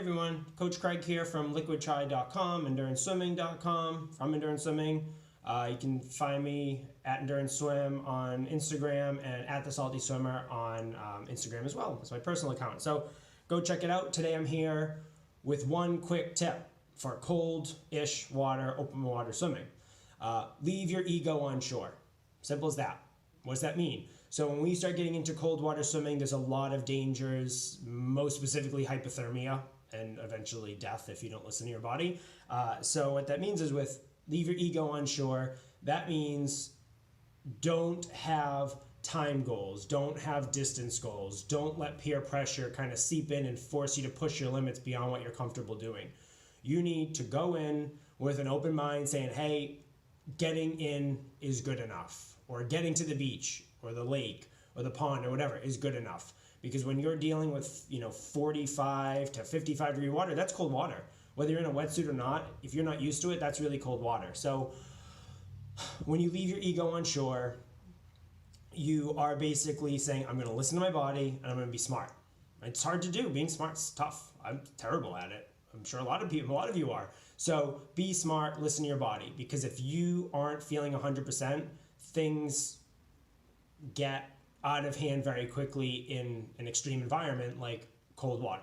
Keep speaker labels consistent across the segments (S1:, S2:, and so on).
S1: everyone, Coach Craig here from liquidtri.com, enduranceSwimming.com, from Endurance Swimming. You can find me at Endurance Swim on Instagram and at The Salty Swimmer on Instagram as well. It's my personal account. So go check it out. Today I'm here with one quick tip for cold-ish water, open water swimming. Leave your ego on shore. Simple as that. What does that mean? So when we start getting into cold water swimming, there's a lot of dangers, most specifically hypothermia and eventually death if you don't listen to your body. So what that means is with leave your ego on shore, that means don't have time goals, don't have distance goals, don't let peer pressure kind of seep in and force you to push your limits beyond what you're comfortable doing. You need to go in with an open mind saying, hey, getting in is good enough, or getting to the beach or the lake or the pond or whatever is good enough. Because when you're dealing with 45 to 55 degree water, that's cold water. Whether you're in a wetsuit or not, if you're not used to it, that's really cold water. So when you leave your ego on shore, you are basically saying, I'm going to listen to my body and I'm going to be smart. It's hard to do. Being smart's tough. I'm terrible at it. I'm sure a lot of you are. So be smart, listen to your body, because if you aren't feeling 100%, things get out of hand very quickly in an extreme environment like cold water.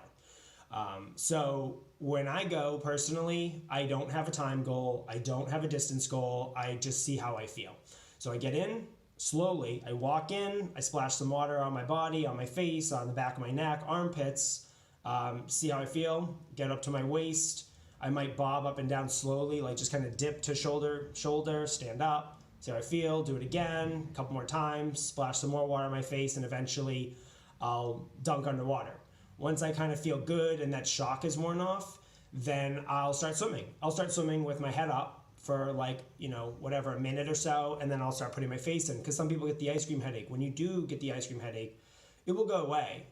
S1: So when I go personally, I don't have a time goal. I don't have a distance goal. I just see how I feel. So I get in slowly. I walk in, I splash some water on my body, on my face, on the back of my neck, armpits, see how I feel, get up to my waist. I might bob up and down slowly, like just kind of dip to shoulder, stand up, see how I feel, do it again, a couple more times, splash some more water on my face, and eventually I'll dunk underwater. Once I kind of feel good and that shock is worn off, then I'll start swimming. I'll start swimming with my head up for whatever, a minute or so, and then I'll start putting my face in, because some people get the ice cream headache. When you do get the ice cream headache, it will go away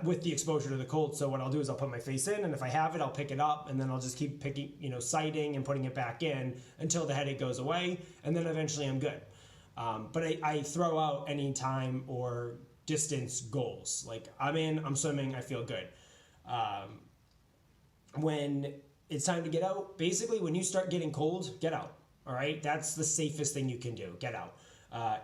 S1: with the exposure to the cold. So what I'll do is I'll put my face in, and if I have it, I'll pick it up, and then I'll just keep picking, sighting and putting it back in until the headache goes away, and then eventually I'm good. But I throw out any time or distance goals. Like, I'm in, I'm swimming, I feel good. When it's time to get out, basically when you start getting cold, get out. All right, that's the safest thing you can do. Get out.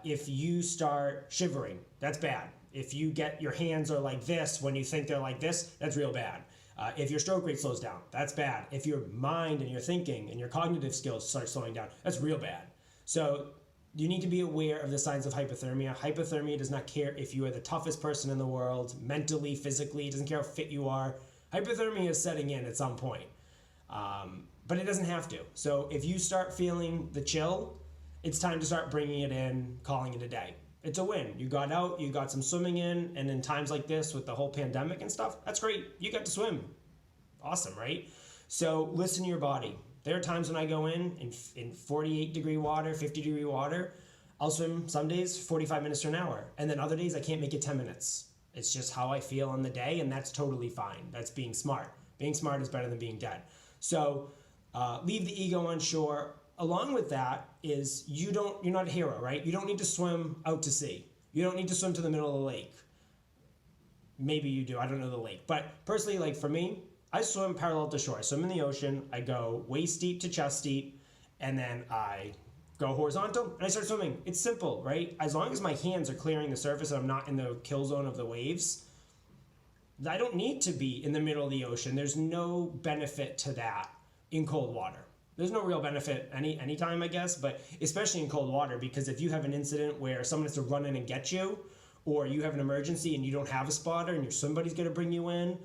S1: If you start shivering, that's bad. If you get your hands are like this when you think they're like this, that's real bad. If your stroke rate slows down, that's bad. If your mind and your thinking and your cognitive skills start slowing down, that's real bad. So you need to be aware of the signs of hypothermia. Hypothermia does not care if you are the toughest person in the world, mentally, physically. It doesn't care how fit you are. Hypothermia is setting in at some point, but it doesn't have to. So if you start feeling the chill, it's time to start bringing it in, calling it a day. It's a win. You got out, you got some swimming in, and in times like this with the whole pandemic and stuff, that's great. You got to swim. Awesome, right? So listen to your body. There are times when I go in 48 degree water, 50 degree water, I'll swim some days 45 minutes to an hour. And then other days I can't make it 10 minutes. It's just how I feel on the day, and that's totally fine. That's being smart. Being smart is better than being dead. So leave the ego on shore. Along with that is you're not a hero, right? You don't need to swim out to sea. You don't need to swim to the middle of the lake. Maybe you do, I don't know the lake. But personally, like for me, I swim parallel to shore. I swim in the ocean, I go waist deep to chest deep, and then I go horizontal and I start swimming. It's simple, right? As long as my hands are clearing the surface and I'm not in the kill zone of the waves, I don't need to be in the middle of the ocean. There's no benefit to that in cold water. There's no real benefit anytime, I guess, but especially in cold water, because if you have an incident where someone has to run in and get you, or you have an emergency and you don't have a spotter and your swim buddy's going to bring you in,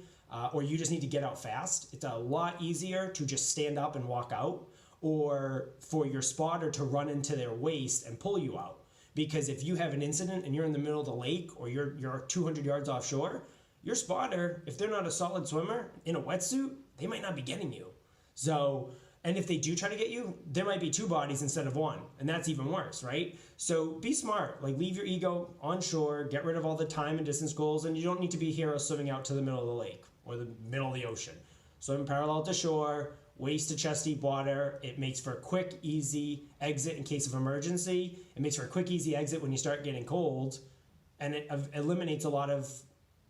S1: or you just need to get out fast, it's a lot easier to just stand up and walk out, or for your spotter to run into their waist and pull you out. Because if you have an incident and you're in the middle of the lake, or you're 200 yards offshore, your spotter, if they're not a solid swimmer in a wetsuit, they might not be getting you. So, and if they do try to get you, there might be two bodies instead of one, and that's even worse, right? So be smart, like leave your ego on shore, get rid of all the time and distance goals, and you don't need to be a hero swimming out to the middle of the lake or the middle of the ocean. Swim parallel to shore, waist to chest deep water. It makes for a quick, easy exit in case of emergency. It makes for a quick, easy exit when you start getting cold, and it eliminates a lot of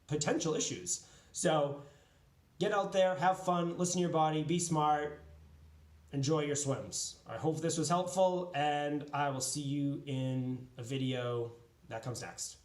S1: potential issues. So get out there, have fun, listen to your body, be smart, enjoy your swims. I hope this was helpful, and I will see you in a video that comes next.